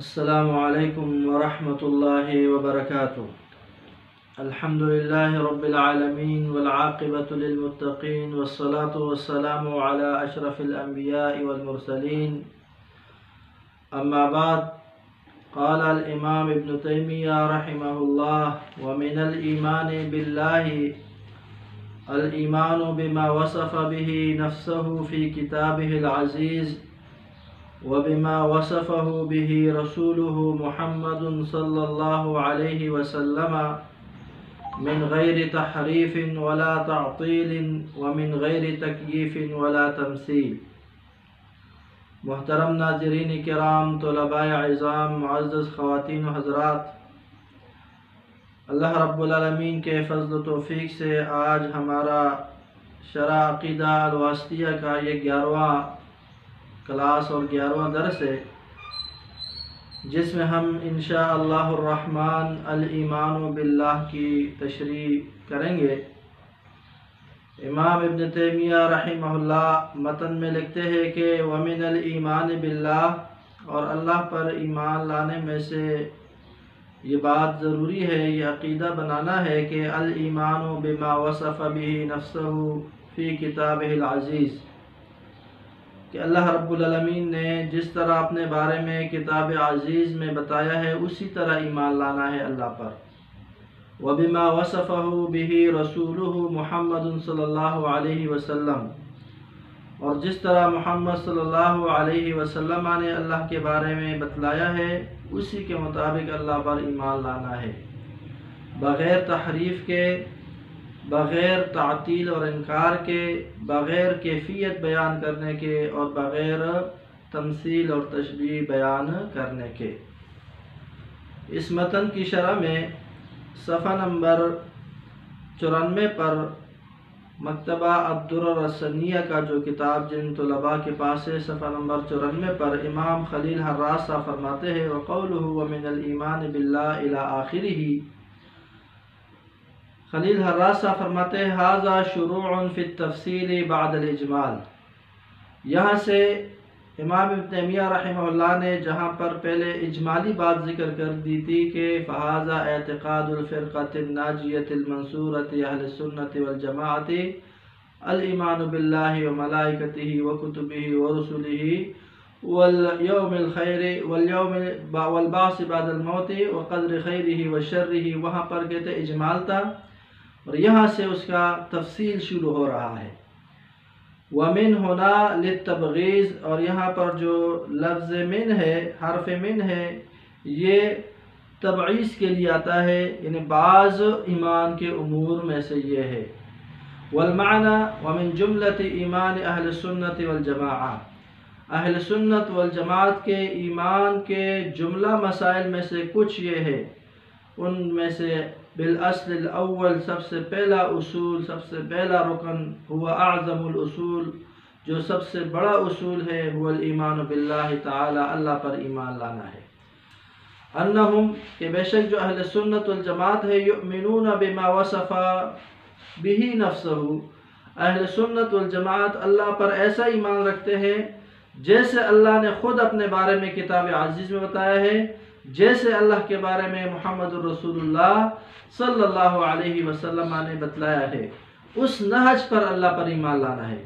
السلام علیکم ورحمۃ اللہ وبرکاتہ۔ الحمد للہ رب العالمین والعاقبۃ للمتقین والصلاة والسلام علی اشرف الانبیاء والمرسلین، اما بعد، قال الامام ابن تیمیہ رحمہ اللہ: ومن الایمان باللہ الایمان بما وصف به نفسه فی کتابہ العزیز وبما وصفه به رسوله محمد صلی اللہ علیہ وسلم من غیر تحریف ولا تعطیل ومن غیر تکییف ولا تمثیل۔ محترم ناظرین کرام، طلباء اعزام، معزز خواتین و حضرات، اللہ رب العالمین کے فضل و توفیق سے آج ہمارا شرح عقیدہ الواسطیہ کا یہ 11واں کلاس اور 11واں درس ہے، جس میں ہم انشاءاللہ الرحمن الایمان باللہ کی تشریح کریں گے۔ امام ابن تیمیہ رحمہ اللہ متن میں لکھتے ہیں کہ ومن الایمان باللہ، اور اللہ پر ایمان لانے میں سے یہ بات ضروری ہے، یہ عقیدہ بنانا ہے کہ الایمان بما وصف به نفسہ فی کتابہ العزیز، کہ اللہ رب العالمین نے جس طرح اپنے بارے میں کتاب عزیز میں بتایا ہے اسی طرح ایمان لانا ہے اللہ پر۔ وَبِمَا وَصَفَهُ بِهِ رَسُولُهُ محمد صلی اللہ علیہ وسلم، اور جس طرح محمد صلی اللہ علیہ وسلم نے اللہ کے بارے میں بتلایا ہے اسی کے مطابق اللہ پر ایمان لانا ہے، بغیر تحریف کے، بغیر تعطیل اور انکار کے، بغیر کیفیت بیان کرنے کے، اور بغیر تمثیل اور تشبیہ بیان کرنے کے۔ اس متن کی شرح میں صفحہ نمبر 94 پر مکتبہ الدرر السنیہ کا جو کتاب جن طلباء کے پاس ہے، صفحہ نمبر 94 پر امام خلیل حراز صاحب فرماتے ہیں: وَقَوْلُهُ وَمِنَ الْإِيمَانِ بِاللَّهِ إِلَىٰ آخِرِهِ۔ خلیل حراز صاحب فرماتے ہیں: ھذا شروع فی التفصیل بعد الاجمال۔ یہاں سے امام ابن تیمیہ رحمہ اللہ نے جہاں پر پہلے اجمالی بات ذکر کر دی تھی کہ فھذا اعتقاد الفرقۃ الناجیۃ المنصورۃ اہل السنۃ والجماعۃ الایمان باللہ وملائکتہ وکتبہ ورسلہ والیوم الخیر والبعث بعد الموت وقدر خیرہ وشرہ۔ وہاں پر کہتے اجمال تھا، اور یہاں سے اس کا تفصیل شروع ہو رہا ہے۔ وَمِنْ هُنَا لِلتَّبْغِيض، اور یہاں پر جو لفظ من ہے، حرف من ہے، یہ تبعیض کے لیے آتا ہے، یعنی بعض ایمان کے امور میں سے یہ ہے۔ وَالْمَعْنَى وَمِنْ جُمْلَةِ ایمان اہل السنت والجماعہ، اہل سنت والجماعت کے ایمان کے جملہ مسائل میں سے کچھ یہ ہے، ان میں سے بالاصل الاول، سب سے پہلا اصول، سب سے پہلا رکن، ہوا اعظم الاصول، جو سب سے بڑا اصول ہے، ہوا الایمان باللہ تعالی، اللہ پر ایمان لانا ہے۔ انہم، کہ بے شک جو اہل سنت والجماعت ہے، یؤمنون بما وصف به نفسہ، اہل سنت والجماعت اللہ پر ایسا ایمان رکھتے ہیں جیسے اللہ نے خود اپنے بارے میں کتاب عزیز میں بتایا ہے، جیسے اللہ کے بارے میں محمد الرسول اللہ صلی اللہ علیہ وسلم نے بتلایا ہے، اس نہج پر اللہ پر ایمان لانا ہے۔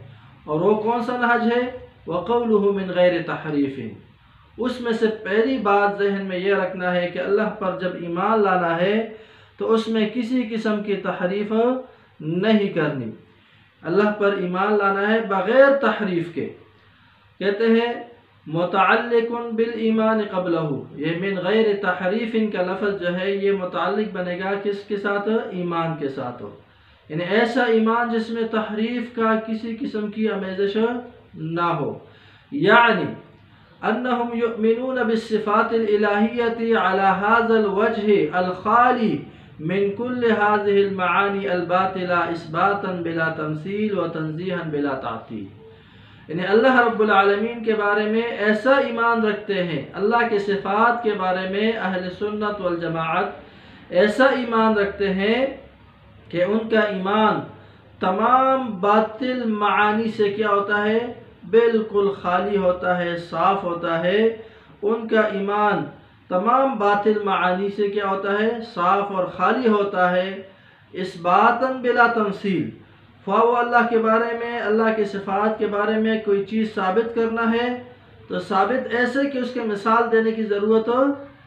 اور وہ کون سا نہج ہے؟ وَقَوْلُهُ مِنْ غَيْرِ تَحْرِيفٍ۔ اس میں سے پہلی بات ذہن میں یہ رکھنا ہے کہ اللہ پر جب ایمان لانا ہے تو اس میں کسی قسم کی تحریف نہیں کرنی، اللہ پر ایمان لانا ہے بغیر تحریف کے۔ کہتے ہیں متعلق بالایمان قبلہ، یہ من غیر تحریف کا لفظ جو ہے یہ متعلق بنے گا کس کے ساتھ؟ ایمان کے ساتھ ہو، یعنی ایسا ایمان جس میں تحریف کا کسی قسم کی آمیزش نہ ہو۔ یعنی انہم یؤمنون بالصفات الالہیۃ علی ھذا الوجہ الخالی من کل ھذہ المعانی الباطلہ اثباتا بلا تمثیل وتنزیہا بلا تعطیل، یعنی اللہ رب العالمین کے بارے میں ایسا ایمان رکھتے ہیں، اللہ کے صفات کے بارے میں اہل سنت والجماعت ایسا ایمان رکھتے ہیں کہ ان کا ایمان تمام باطل معانی سے کیا ہوتا ہے؟ بالکل خالی ہوتا ہے، صاف ہوتا ہے۔ ان کا ایمان تمام باطل معانی سے کیا ہوتا ہے؟ صاف اور خالی ہوتا ہے۔ اثباتاً بلا تمثیل، وہ اللہ کے بارے میں، اللہ کے صفات کے بارے میں کوئی چیز ثابت کرنا ہے تو ثابت ایسے کہ اس کے مثال دینے کی ضرورت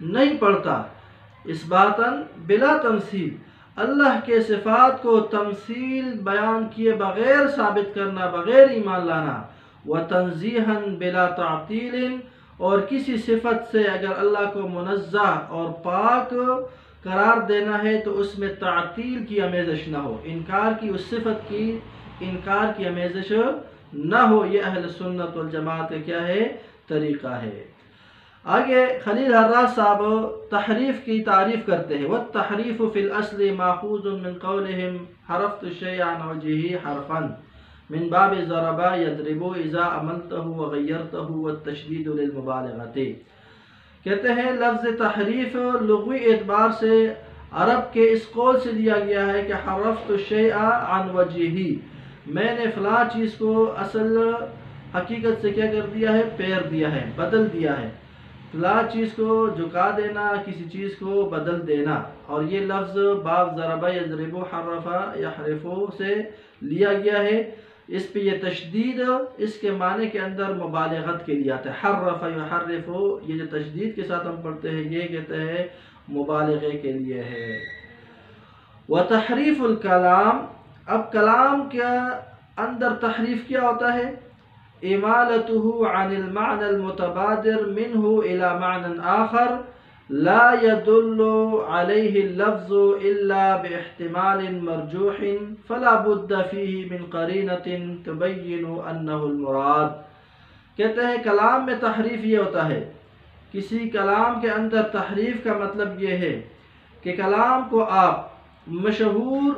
نہیں پڑتا۔ اثباتاً بلا تمثیل، اللہ کے صفات کو تمثیل بیان کیے بغیر ثابت کرنا، بغیر ایمان لانا۔ وتنزیہاً بلا تعطیل، اور کسی صفت سے اگر اللہ کو منزہ اور پاک قرار دینا ہے تو اس میں تعطیل کی آمیزش نہ ہو، انکار کی، اس صفت کی انکار کی آمیزش نہ ہو۔ یہ اہل سنت والجماعت کا کیا ہے؟ طریقہ ہے۔ آگے خلیل حراز صاحب تحریف کی تعریف کرتے ہیں۔ والتحریف فی الاصل ماخوذ من قولہم حرفت الشیء عن وجہہ حرفا من باب ضرب یضرب اذا عملتہ وغیرتہ والتشدید للمبالغۃ۔ کہتے ہیں لفظ تحریف لغوی اعتبار سے عرب کے اس قول سے لیا گیا ہے کہ حرفت الشیء عن وجہہ، میں نے فلاں چیز کو اصل حقیقت سے کیا کر دیا ہے؟ پھیر دیا ہے، بدل دیا ہے۔ فلاں چیز کو جھکا دینا، کسی چیز کو بدل دینا۔ اور یہ لفظ باب ضرب یضرب حرف یحرف سے لیا گیا ہے۔ اس پہ یہ تشدید اس کے معنی کے اندر مبالغت کے لیے آتا ہے۔ حرف یحرف، یہ جو تشدید کے ساتھ ہم پڑھتے ہیں یہ کہتے ہیں مبالغے کے لیے ہے۔ وتحریف الکلام، اب کلام کے اندر تحریف کیا ہوتا ہے؟ امالته عن المعنى المتبادر منه الى معنى آخر لا يدل عليه اللفظ الا باحتمال مرجوح فلا بد فيه من قرينة تبين انه المراد۔ کہتے ہیں کلام میں تحریف یہ ہوتا ہے، کسی کلام کے اندر تحریف کا مطلب یہ ہے کہ کلام کو آپ مشہور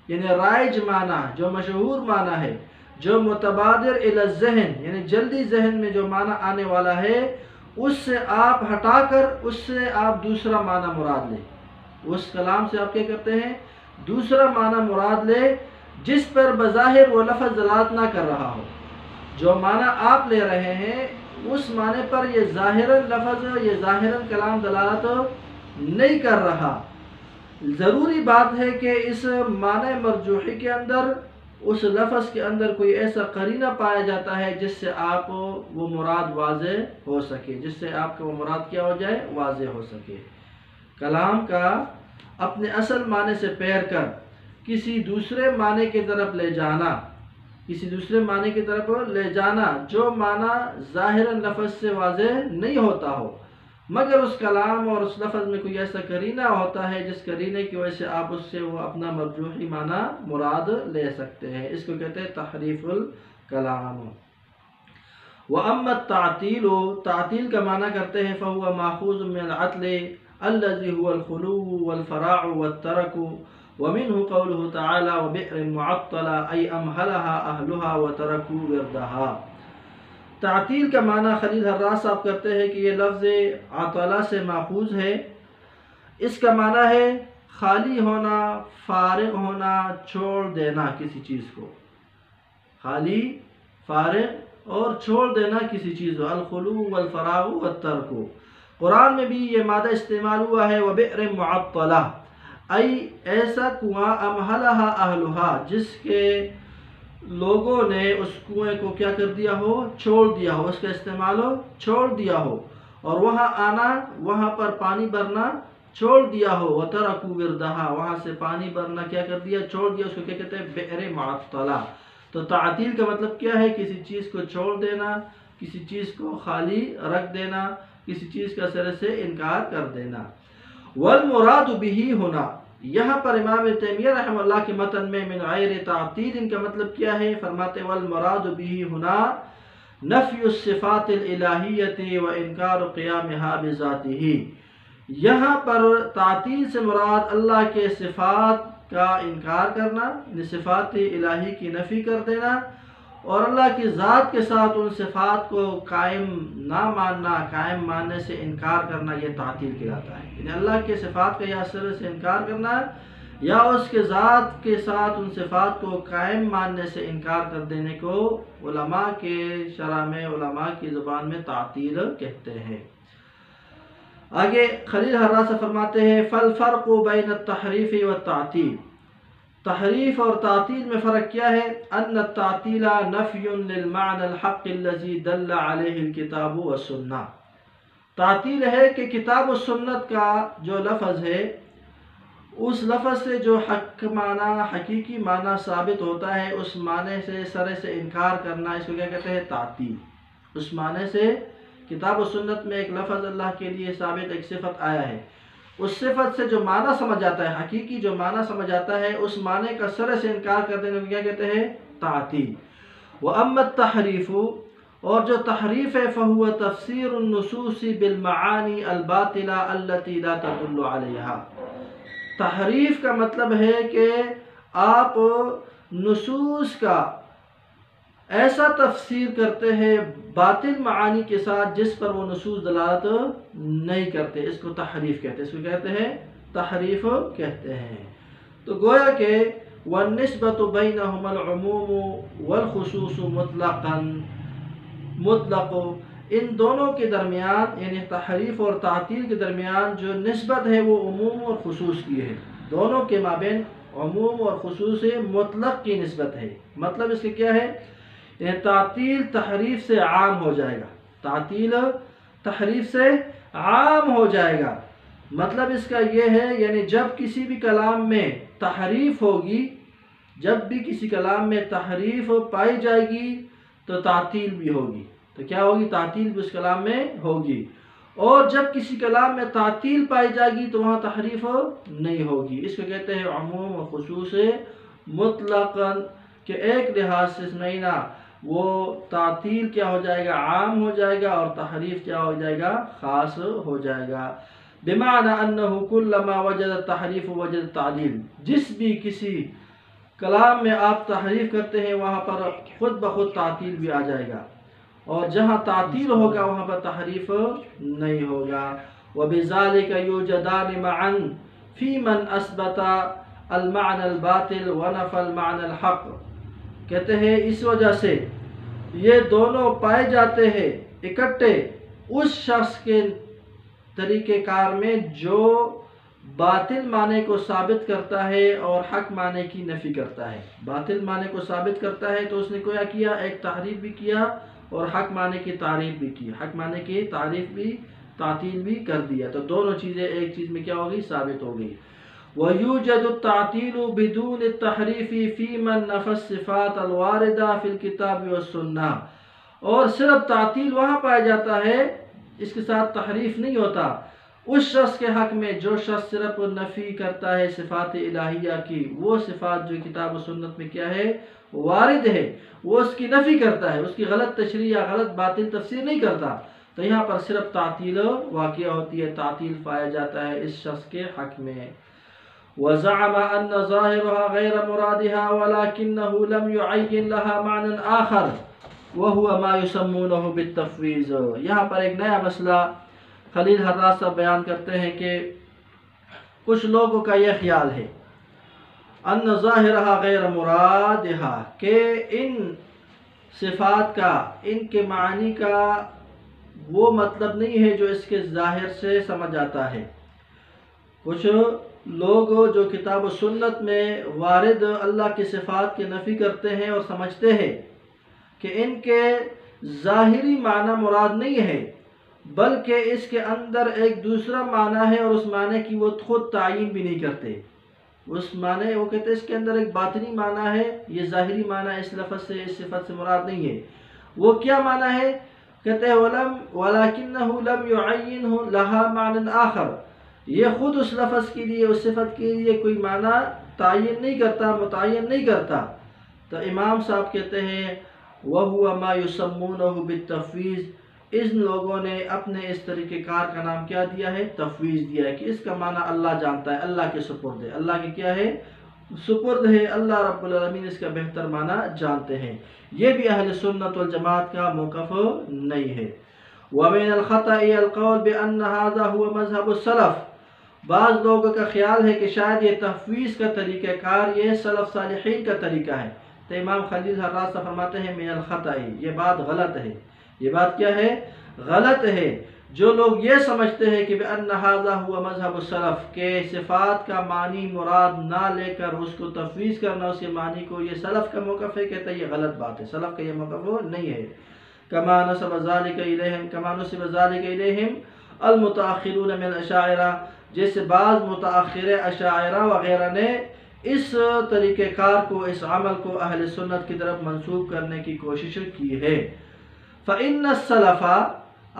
یعنی رائج معنی، جو مشہور معنی ہے، جو متبادر الی الذہن یعنی جلدی ذہن میں جو معنی آنے والا ہے، اس سے آپ ہٹا کر اس سے آپ دوسرا معنی مراد لیں۔ اس کلام سے آپ کیا کرتے ہیں؟ دوسرا معنی مراد لیں جس پر بظاہر وہ لفظ دلالت نہ کر رہا ہو۔ جو معنی آپ لے رہے ہیں اس معنی پر یہ ظاہراً لفظ، یہ ظاہراً کلام دلالت نہیں کر رہا۔ ضروری بات ہے کہ اس معنی مرجوحی کے اندر، اس لفظ کے اندر کوئی ایسا قرینہ پایا جاتا ہے جس سے آپ وہ مراد واضح ہو سکے، جس سے آپ کا وہ مراد کیا ہو جائے؟ واضح ہو سکے۔ کلام کا اپنے اصل معنی سے پھیر کر کسی دوسرے معنی کی طرف لے جانا، کسی دوسرے معنی کی طرف لے جانا جو معنی ظاہراً لفظ سے واضح نہیں ہوتا ہو، مگر اس کلام اور اس لفظ میں کوئی ایسا قرینہ ہوتا ہے جس قرینے کی وجہ سے آپ اس سے وہ اپنا مرجوحی معنی مراد لے سکتے ہیں۔ اس کو کہتے ہیں تحریف الکلام۔ وَأَمَّا التَّعْطِيلُ، تعطیل کا معنی کرتے ہیں فَهُوَ مَأْخُوذٌ مِنَ الْعَطْلِ الَّذِي هُوَ الْخُلُوُّ وَالْفَرَاعُ وَالتَّرَكُ وَمِنْهُ قَوْلُهُ تَعَالَى وَبِئْرٍ مُعَطَّلَةٍ أَيْ أَمْهَلَهَا أَهْلُهَا وَتَرَكُوا وِرْدَهَا۔ تعطیل کا معنی خلیل حراز صاحب کرتے ہیں کہ یہ لفظ عطلہ سے ماخوذ ہے۔ اس کا معنی ہے خالی ہونا، فارغ ہونا، چھوڑ دینا کسی چیز کو، خالی، فارغ اور چھوڑ دینا کسی چیز کو۔ الخلو والفراغ والترک، قرآن میں بھی یہ مادہ استعمال ہوا ہے۔ وبئر معطلہ، ای ایسا کنواں، امہلہا اہلہا، جس کے لوگوں نے اس کنویں کو کیا کر دیا ہو؟ چھوڑ دیا ہو، اس کا استعمال ہو چھوڑ دیا ہو، اور وہاں آنا، وہاں پر پانی بھرنا چھوڑ دیا ہو۔ وَتَرَكُوا وِرْدَهَا، وہاں سے پانی بھرنا کیا کر دیا؟ چھوڑ دیا۔ اس کو کیا کہتے ہیں؟ بئر معطلہ۔ تو تعطیل کا مطلب کیا ہے؟ کسی چیز کو چھوڑ دینا، کسی چیز کو خالی رکھ دینا، کسی چیز کا سرے سے انکار کر دینا۔ وَالْمُرَادُ بِهِ ہونا، یہاں پر امام تیمیہ رحمہ اللہ کے متن میں من غیر تعطیل، ان کا مطلب کیا ہے؟ فرماتے والمراد به ہونا نفی الصفات الالہیت و انکار قیامها بذاتہ، یہاں پر تعطیل سے مراد اللہ کے صفات کا انکار کرنا، صفات الہی کی نفی کر دینا، اور اللہ کی ذات کے ساتھ ان صفات کو قائم نہ ماننا، قائم ماننے سے انکار کرنا، یہ تعطیل کہلاتا ہے۔ یعنی اللہ کے صفات کا یا سر سے انکار کرنا یا اس کے ذات کے ساتھ ان صفات کو قائم ماننے سے انکار کر دینے کو علماء کے شرح میں، علماء کی زبان میں تعطیل کہتے ہیں۔ آگے خلیل حراس فرماتے ہیں فالفرق بین التحریف والتعطیل، تحریف اور تعطیل میں فرق کیا ہے؟ ان التعطیل نفی للمعنى الحق الذي دل علیہ الکتاب والسنہ، تعطیل ہے کہ کتاب و سنت کا جو لفظ ہے اس لفظ سے جو حق معنی حقیقی معنی ثابت ہوتا ہے اس معنی سے سرے سے انکار کرنا، اس کو کیا کہتے ہیں؟ تعطیل۔ اس معنی سے کتاب و سنت میں ایک لفظ اللہ کے لیے ثابت ایک صفت آیا ہے، اس صفت سے جو معنی سمجھ آتا ہے، حقیقی جو معنی سمجھ آتا ہے، اس معنی کا سرے سے انکار کر دینے کو کیا کہتے ہیں؟ تعطیل۔ وَأَمَّا التَّحْرِيفُ، اور جو تحریف ہے فَهُوَ تَفْسِيرُ النُّصُوصِ بِالْمَعَانِي الْبَاطِلَةِ الَّتِي لَا تَدُلُّ عَلَيْهَا، تحریف کا مطلب ہے کہ آپ نصوص کا ایسا تفسیر کرتے ہیں باطل معانی کے ساتھ جس پر وہ نصوص دلالت نہیں کرتے، اس کو تحریف کہتے ہیں، اس کو کہتے ہیں تحریف کہتے ہیں۔ تو گویا کہ وَالنِّسْبَةُ بَيْنَهُمَا الْعُمُومُ وَالْخُصُوصُ مطلق، ان دونوں کے درمیان یعنی تحریف اور تعطیل کے درمیان جو نسبت ہے وہ عموم اور خصوص کی ہے، دونوں کے مابین عموم اور خصوص مطلق کی نسبت ہے۔ مطلب اس کے کیا ہے؟ یعنی تعطیل تحریف سے عام ہو جائے گا، تعطیل تحریف سے عام ہو جائے گا۔ مطلب اس کا یہ ہے یعنی جب کسی بھی کلام میں تحریف ہوگی، جب بھی کسی کلام میں تحریف پائی جائے گی تو تعطیل بھی ہوگی، تو کیا ہوگی؟ تعطیل بھی اس کلام میں ہوگی، اور جب کسی کلام میں تعطیل پائی جائے گی تو وہاں تحریف نہیں ہوگی۔ اس کو کہتے ہیں عموم و خصوص مطلقاً، کہ ایک لحاظ سے سمجھنا وہ تعطیل کیا ہو جائے گا؟ عام ہو جائے گا، اور تحریف کیا ہو جائے گا؟ خاص ہو جائے گا۔ بمعنی انہ کلما وجد التحریف وجد تعلیل، جس بھی کسی کلام میں آپ تحریف کرتے ہیں وہاں پر خود بخود تعطیل بھی آ جائے گا، اور جہاں تعطیل ہوگا وہاں پر تحریف نہیں ہوگا۔ وَبِذَلِكَ يُوجَدَانِ مَعًا فِي مَنْ أَثْبَتَ الْمَعْنَى الْبَاطِلِ وَنَفَى الْمَعْنَى الْحَقِّ، کہتے ہیں اس وجہ سے یہ دونوں پائے جاتے ہیں اکٹھے اس شخص کے طریقہ کار میں جو باطل معنی کو ثابت کرتا ہے اور حق معنی کی نفی کرتا ہے۔ باطل معنی کو ثابت کرتا ہے تو اس نے کیا کیا؟ ایک تحریف بھی کیا اور حق معنی کی تعریف بھی کی، حق معنی کی تعریف بھی تعطیل بھی کر دیا، تو دونوں چیزیں ایک چیز میں کیا ہوگی؟ ثابت ہو گئی۔ وَيُوجَدُ التَّعْطِيلُ بِدُونِ التَّحْرِيفِ فِي مَنْ نَفَى الصِّفَاتَ الْوَارِدَةَ فِي الْكِتَابِ وَالسُّنَّةِ، اور صرف تعطیل وہاں پایا جاتا ہے، اس کے ساتھ تحریف نہیں ہوتا، اس شخص کے حق میں جو شخص صرف نفی کرتا ہے صفات الہیہ کی، وہ صفات جو کتاب و سنت میں کیا ہے؟ وارد ہے، وہ اس کی نفی کرتا ہے، اس کی غلط تشریح یا غلط باطل تفسیر نہیں کرتا، تو یہاں پر صرف تعطیل واقع ہوتی ہے، تعطیل پایا جاتا ہے اس شخص کے حق میں۔ وزعم أن ظاهرها غير مرادها ولكنه لم يعين لها معنى آخر وهو ما يسمونه بالتفويض۔ یہاں پر ایک نیا مسئلہ خلیل حراس صاحب بیان کرتے ہیں کہ کچھ لوگوں کا یہ خیال ہے ان ظاہرها غیر مرادها، کہ ان صفات کا، ان کے معنی کا وہ مطلب نہیں ہے جو اس کے ظاہر سے سمجھ آتا ہے۔ کچھ لوگ جو کتاب و سنت میں وارد اللہ کی صفات کے نفی کرتے ہیں اور سمجھتے ہیں کہ ان کے ظاہری معنی مراد نہیں ہے، بلکہ اس کے اندر ایک دوسرا معنی ہے اور اس معنی کی وہ خود تعین بھی نہیں کرتے۔ اس معنی وہ کہتے ہیں اس کے اندر ایک باطنی معنی ہے، یہ ظاہری معنی اس لفظ سے اس صفت سے مراد نہیں ہے۔ وہ کیا معنی ہے؟ کہتے ہیں وَلَكِنَّهُ لَمْ يُعَيِّنْهُ لَهَا مَعْنًى آخر، یہ خود اس لفظ کے لیے، اس صفت کے لیے کوئی معنی تعین نہیں کرتا، متعین نہیں کرتا۔ تو امام صاحب کہتے ہیں وَهُوَ مَا يُسَمُّونَهُ بِالتَّفْوِيضِ، ان لوگوں نے اپنے اس طریقہ کار کا نام کیا دیا ہے؟ تفویض دیا ہے، کہ اس کا معنی اللہ جانتا ہے، اللہ کے سپرد ہے، اللہ کے کیا ہے؟ سپرد ہے، اللہ رب العالمین اس کا بہتر معنی جانتے ہیں۔ یہ بھی اہل سنت والجماعت کا موقف نہیں ہے۔ وَمِنَ الْخَطَئِ الْقَوْلِ بِأَنَّ هَذَا هُوَ مَذْهَبُ السَّلَفِ، بعض لوگوں کا خیال ہے کہ شاید یہ تفویض کا طریقہ کار یہ سلف صالحین کا طریقہ ہے۔ تو امام خلیل حراس فرماتے ہیں من الخطأ، یہ بات غلط ہے، یہ بات کیا ہے؟ غلط ہے۔ جو لوگ یہ سمجھتے ہیں کہ بأن ھذا هو مذہب السلف، کہ صفات کا معنی مراد نہ لے کر اس کو تفویض کرنا، اس کے معنی کو یہ سلف کا موقف ہے، کہتا ہے یہ غلط بات ہے، سلف کا یہ موقف نہیں ہے۔ کما نسب ذلك الیہم المتاخرون من الاشاعرہ، جیسے بعض متاخر اشاعرہ وغیرہ نے اس طریقہ کار کو، اس عمل کو اہل سنت کی طرف منسوب کرنے کی کوشش کی ہے۔ فإن السلف،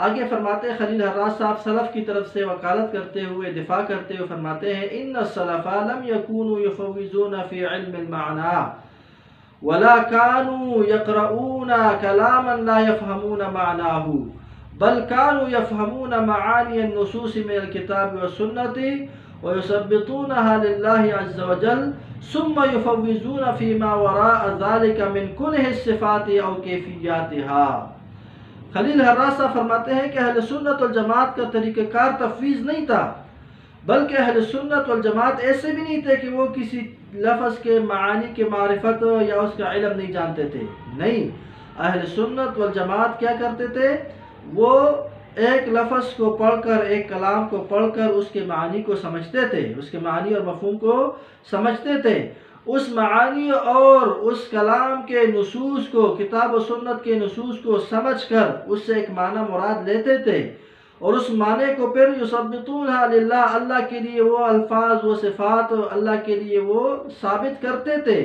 آگے فرماتے ہیں خلیل حراس صاحب سلف کی طرف سے وکالت کرتے ہوئے، دفاع کرتے ہوئے فرماتے ہیں ان السلف لم يكونوا يفوضون في علم المعنى ولا كانوا يقرؤون كلاما لا يفهمون معناه بل كانوا يفهمون معاني النصوص من الكتاب والسنة ويثبتونها لله عز وجل ثم يفوضون فيما وراء ذلك من كنه الصفات أو كيفياتها۔ خلیل حراس فرماتے ہیں کہ اہل سنت والجماعت کا طریقہ کار تفویض نہیں تھا، بلکہ اہل سنت والجماعت ایسے بھی نہیں تھے کہ وہ کسی لفظ کے معانی کے معرفت یا اس کا علم نہیں جانتے تھے۔ نہیں، اہل سنت والجماعت کیا کرتے تھے، وہ ایک لفظ کو پڑھ کر، ایک کلام کو پڑھ کر اس کے معانی کو سمجھتے تھے، اس کے معانی اور مفہوم کو سمجھتے تھے، اس معانی اور اس کلام کے نصوص کو، کتاب و سنت کے نصوص کو سمجھ کر اس سے ایک معنی مراد لیتے تھے، اور اس معنی کو پھر یثبتونھا للہ، اللہ کے لیے وہ الفاظ، وہ صفات اللہ کے لیے وہ ثابت کرتے تھے۔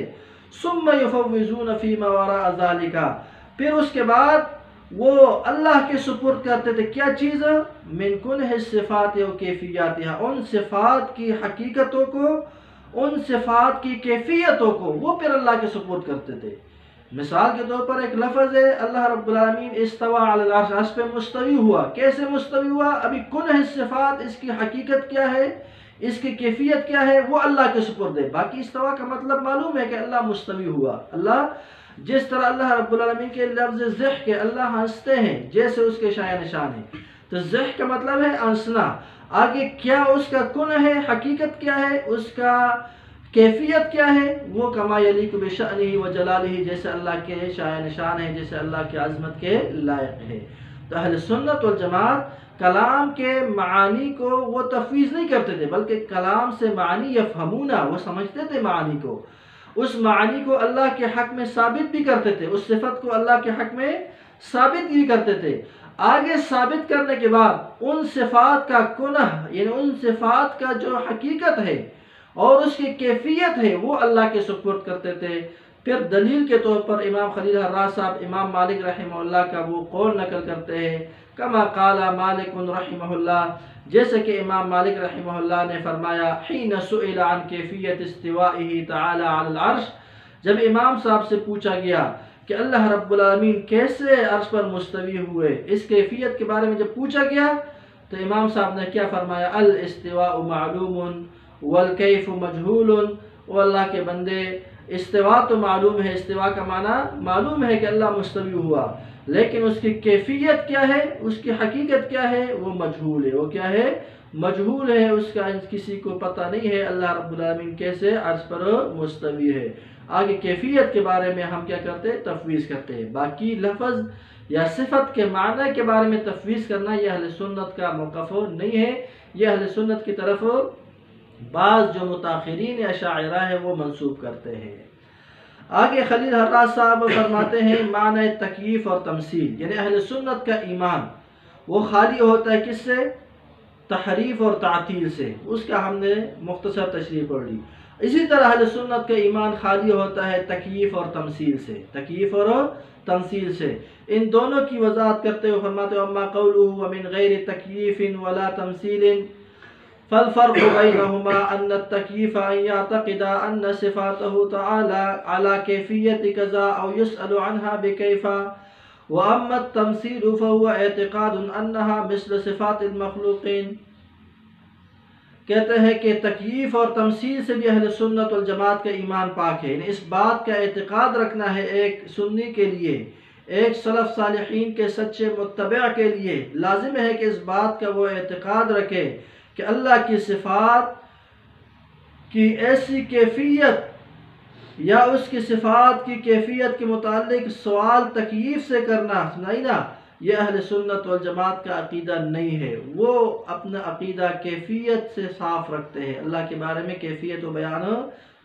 ثم یفوضون فیما وراء ذلک، پھر اس کے بعد وہ اللہ کے سپرد کرتے تھے کیا چیز، من کنہ الصفات و کیفیاتها، ان صفات کی حقیقتوں کو، ان صفات کی کیفیتوں کو وہ پھر اللہ کے سپرد کرتے تھے۔ مثال کے طور پر ایک لفظ ہے اللہ رب العالمین استوى علی العرش، عرش پہ مستوی ہوا، کیسے مستوی ہوا، ابھی کنہ الصفات، اس کی حقیقت کیا ہے، اس کی کیفیت کیا ہے، وہ اللہ کے سپرد ہے۔ باقی استوى کا مطلب معلوم ہے کہ اللہ مستوی ہوا۔ اللہ جس طرح اللہ رب العالمین کے لفظ ضحک کے اللہ ہنستے ہیں جیسے اس کے شایع نشان ہے، تو ضحک کا مطلب ہے ہنسنا۔ آگے کیا اس کا کنہ ہے، حقیقت کیا ہے، اس کا کیفیت کیا ہے، وہ کما یلیق بشأنہ و جلالہ، جیسے اللہ کے شایع نشان ہے، جیسے اللہ کی عظمت کے لائق ہے۔ تو اہل سنت والجماعت کلام کے معانی کو وہ تفویض نہیں کرتے تھے، بلکہ کلام سے معنی یفہمون، وہ سمجھتے تھے معانی کو، اس معنی کو اللہ کے حق میں ثابت بھی کرتے تھے، اس صفت کو اللہ کے حق میں ثابت بھی کرتے تھے۔ آگے ثابت کرنے کے بعد ان صفات کا کنہ، یعنی ان صفات کا جو حقیقت ہے اور اس کی کیفیت ہے، وہ اللہ کے سپرد کرتے تھے۔ پھر دلیل کے طور پر امام خلیل حراس صاحب امام مالک رحمہ اللہ کا وہ قول نقل کرتے ہیں، کما قال مالک رحمہ اللہ، جیسے کہ امام مالک رحمہ اللہ نے فرمایا، حین سئل عن کیفیت استوائہ تعالی علی العرش، جب امام صاحب سے پوچھا گیا کہ اللہ رب العالمین کیسے عرش پر مستوی ہوئے، اس کیفیت کے بارے میں جب پوچھا گیا تو امام صاحب نے کیا فرمایا، الاستواء معلوم والکیف مجہول، او اللہ کے بندے استوا تو معلوم ہے، استوا کا معنی معلوم ہے کہ اللہ مستوی ہوا، لیکن اس کی کیفیت کیا ہے، اس کی حقیقت کیا ہے، وہ مجہول ہے۔ وہ کیا ہے، مجہول ہے، اس کا کسی کو پتہ نہیں ہے اللہ رب العالمین کیسے عرش پر مستوی ہے۔ آگے کیفیت کے بارے میں ہم کیا کرتے ہیں، تفویض کرتے ہیں۔ باقی لفظ یا صفت کے معنی کے بارے میں تفویض کرنا یہ اہل سنت کا موقف نہیں ہے، یہ اہل سنت کی طرف بعض جو متاخرین اشاعرہ ہیں وہ منسوب کرتے ہیں۔ آگے خلیل حراس صاحب فرماتے ہیں معنی تکییف اور تمثیل، یعنی اہل سنت کا ایمان وہ خالی ہوتا ہے کس سے، تحریف اور تعطیل سے، اس کا ہم نے مختصر تشریح پڑھ لی۔ اسی طرح اہل سنت کا ایمان خالی ہوتا ہے تکییف اور تمثیل سے، تکییف اور تمثیل سے۔ ان دونوں کی وضاحت کرتے ہوئے فرماتے ہیں اما قولہ ومن غیر تکییف ولا تمثیل فالفرق بینہما ان التکییف ان یعتقد ان صفاته تعالی على کیفیت کذا او یسأل عنها بکیف، واما التمثیل فهو اعتقاد انها مثل صفات المخلوقین۔ کہتے ہیں کہ تکییف اور تمثیل سے بھی اہل سنت والجماعت کا ایمان پاک ہے، یعنی اس بات کا اعتقاد رکھنا ہے ایک سنی کے لیے، ایک سلف صالحین کے سچے متبع کے لیے لازم ہے کہ اس بات کا وہ اعتقاد رکھے کہ اللہ کی صفات کی ایسی کیفیت یا اس کی صفات کی کیفیت کے متعلق سوال تکییف سے کرنا نہیں نا، یہ اہل سنت والجماعت کا عقیدہ نہیں ہے۔ وہ اپنا عقیدہ کیفیت سے صاف رکھتے ہیں، اللہ کے بارے میں کیفیت و بیان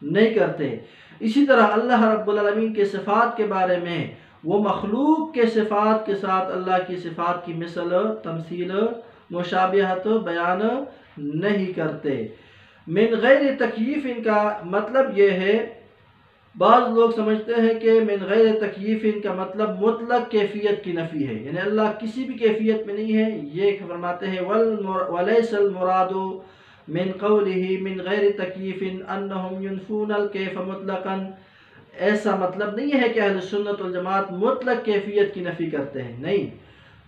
نہیں کرتے۔ اسی طرح اللہ رب العالمین کے صفات کے بارے میں وہ مخلوق کے صفات کے ساتھ اللہ کی صفات کی مثل، تمثیل، مشابہت بیان نہیں کرتے۔ من غیر تکییف کا مطلب یہ ہے، بعض لوگ سمجھتے ہیں کہ من غیر تکییف کا مطلب مطلق کیفیت کی نفی ہے، یعنی اللہ کسی بھی کیفیت میں نہیں ہے۔ یہ فرماتے ہیں وَلَيْسَ الْمُرَادُ من قَوْلِهِ من غیر تکییف أَنَّهُمْ يُنْفُونَ الْكَيْفَ مُطْلَقًا۔ ایسا مطلب نہیں ہے کہ اہل سنت والجماعت مطلق کیفیت کی نفی کرتے ہیں، نہیں۔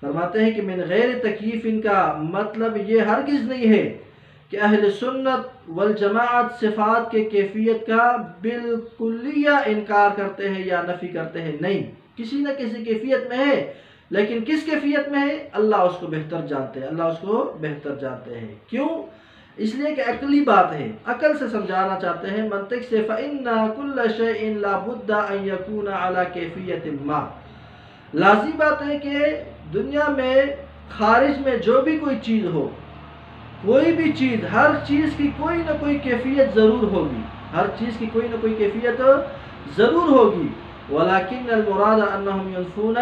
فرماتے ہیں کہ من غیر تکییف کا مطلب یہ ہرگز نہیں ہے کہ اہل سنت والجماعت صفات کے کیفیت کا بالکلیہ انکار کرتے ہیں یا نفی کرتے ہیں، نہیں۔ کسی نہ کسی کیفیت میں ہے، لیکن کس کیفیت میں ہے اللہ اس کو بہتر جانتے ہیں، اللہ اس کو بہتر جانتے ہیں۔ کیوں؟ اس لیے کہ عقلی بات ہے، عقل سے سمجھانا چاہتے ہیں، منطق سے فَإِنَّ كُلَّ شَيْءٍ لَا بُدَّ أَن يَكُونَ عَلَى كَيْفِيَّةٍ مَا۔ لازم بات ہے کہ دنیا میں خارج میں جو بھی کوئی چیز ہو، کوئی بھی چیز، ہر چیز کی کوئی نہ کوئی کیفیت ضرور ہوگی، ہر چیز کی کوئی نہ کوئی کیفیت ضرور ہوگی۔ وَلَكِنَّ الْمُرَادَ أَنَّهُمْ يُنْفُونَ،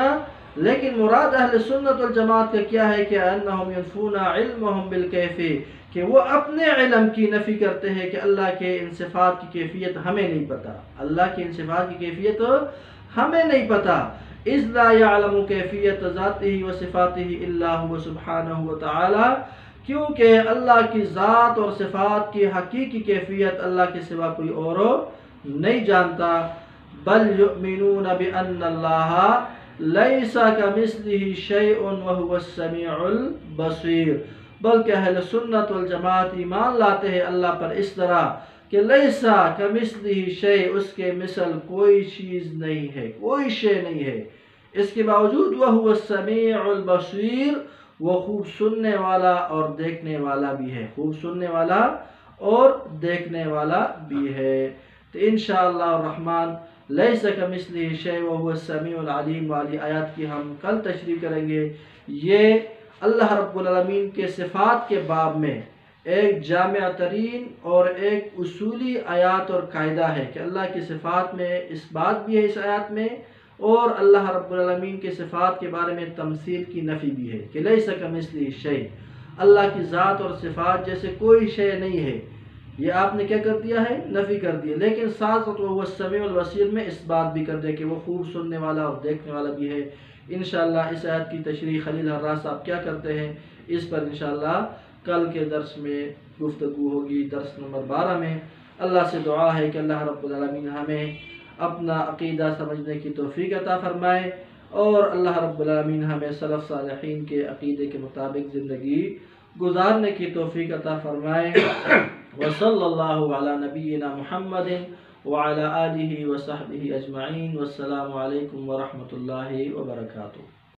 لیکن مراد اہل سنت والجماعت کا کیا ہے کہ أَنَّهُمْ يُنْفُونَ عِلْمَهُمْ بِالْكَيْفِ، کہ وہ اپنے علم کی نفی کرتے ہیں کہ اللہ کے ان صفات کی کیفیت ہمیں نہیں پتہ، اللہ کے ان صفات کی کیفیت ہمیں نہیں پتہ۔ إِذْ لَا يَعْلَمُ كَيْفِيَّةَ ذَاتِهِ وَصِفَاتِهِ إِلَّا هُوَ سُبْحَانَهُ وَتَعَالَى، کیونکہ اللہ کی ذات اور صفات کی حقیقی کیفیت اللہ کے سوا کوئی اور نہیں جانتا۔ بل یؤمنون بأن اللہ لیس کمثلہ شیء وہو السمیع البصیر، بلکہ اہل سنت والجماعت ایمان لاتے ہیں اللہ پر اس طرح کہ لیسا کمثلہ شیء، اس کے مثل کوئی چیز نہیں ہے، کوئی شے نہیں ہے۔ اس کے باوجود وہو السمیع البصیر، وہ خوب سننے والا اور دیکھنے والا بھی ہے، خوب سننے والا اور دیکھنے والا بھی ہے۔ تو انشاءاللہ الرحمن لیس کمثلہ شیء وہو السمیع العلیم والی آیات کی ہم کل تشریح کریں گے۔ یہ اللہ رب العالمین کے صفات کے باب میں ایک جامع ترین اور ایک اصولی آیات اور قاعدہ ہے کہ اللہ کی صفات میں اس بات بھی ہے اس آیات میں، اور اللہ رب العالمین کے صفات کے بارے میں تمثیل کی نفی بھی ہے کہ لیس کمثلہ شیء، اللہ کی ذات اور صفات جیسے کوئی شے نہیں ہے، یہ آپ نے کیا کر دیا ہے، نفی کر دیا۔ لیکن ساتھ ساتھ وہ السمیع البصیر میں اس بات بھی کر دیا کہ وہ خوب سننے والا اور دیکھنے والا بھی ہے۔ انشاءاللہ اس آیت کی تشریح خلیل حراس صاحب کیا کرتے ہیں، اس پر انشاءاللہ کل کے درس میں گفتگو ہوگی، درس نمبر 12 میں۔ اللہ سے دعا ہے کہ اللہ رب العالمین ہمیں اپنا عقیدہ سمجھنے کی توفیق عطا فرمائے، اور اللہ رب العالمین ہمیں سلف صالحین کے عقیدے کے مطابق زندگی گزارنے کی توفیق عطا فرمائے۔ وصلی اللہ علی نبینا محمد وعلی آلہ وصحبہ اجمعین، والسلام علیکم ورحمۃ اللہ وبرکاتہ۔